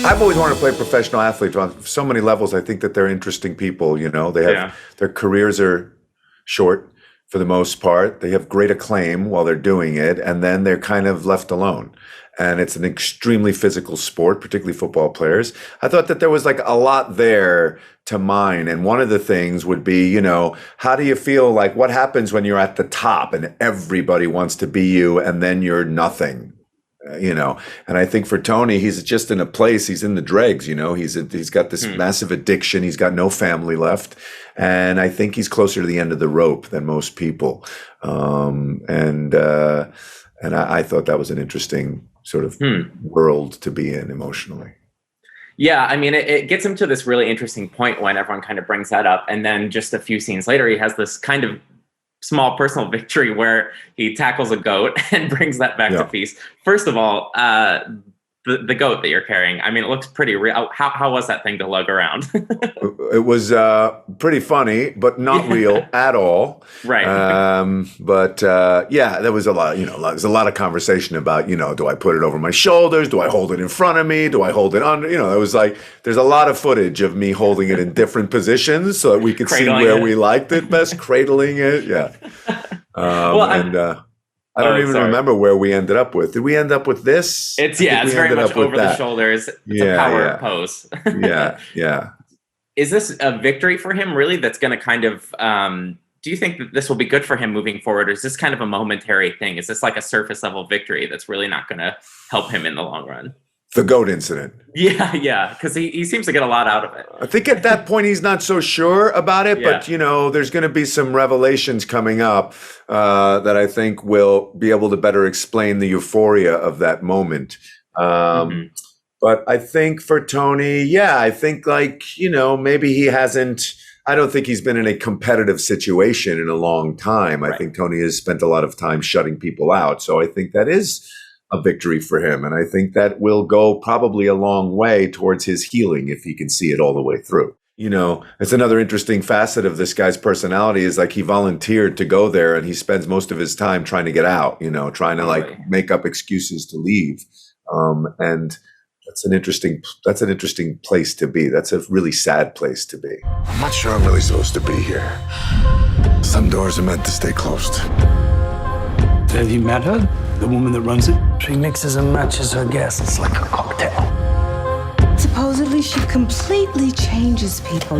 I've always wanted to play professional athletes on so many levels. I think that they're interesting people. They have their careers are short for the most part. They have great acclaim while they're doing it, and then they're kind of left alone. And it's an extremely physical sport, particularly football players. I thought that there was like a lot there to mine. And one of the things would be, how do you feel like what happens when you're at the top and everybody wants to be you and then you're nothing? And I think for Tony, he's just in a place, he's in the dregs, he's got this massive addiction. He's got no family left. And I think he's closer to the end of the rope than most people. And I thought that was an interesting sort of world to be in emotionally. Yeah, I mean, it gets him to this really interesting point when everyone kind of brings that up. And then just a few scenes later, he has this kind of small personal victory where he tackles a goat and brings that back to peace. First of all, the goat that you're carrying, I mean, it looks pretty real. How was that thing to lug around? It was pretty funny, but not real at all. Right. There was a lot, there's a lot of conversation about, do I put it over my shoulders? Do I hold it in front of me? Do I hold it under? It was like, there's a lot of footage of me holding it in different positions so that we could see where we liked it best, cradling it. Yeah. I don't even remember where we ended up with. Did we end up with this? It's very much over the shoulders. It's a power pose. Yeah. Is this a victory for him, really, that's going to kind of, do you think that this will be good for him moving forward? Or is this kind of a momentary thing? Is this like a surface level victory that's really not going to help him in the long run? The goat incident. Yeah, because he seems to get a lot out of it. I think at that point he's not so sure about it, but there's going to be some revelations coming up that I think will be able to better explain the euphoria of that moment. But I think for Tony, I think maybe he hasn't. I don't think he's been in a competitive situation in a long time. I think Tony has spent a lot of time shutting people out, so I think that is a victory for him. And I think that will go probably a long way towards his healing if he can see it all the way through. It's another interesting facet of this guy's personality is like he volunteered to go there and he spends most of his time trying to get out, trying to make up excuses to leave. And that's an interesting place to be. That's a really sad place to be. I'm not sure I'm really supposed to be here. Some doors are meant to stay closed. Have you met her? The woman that runs it? She mixes and matches her guests like a cocktail. Supposedly, she completely changes people.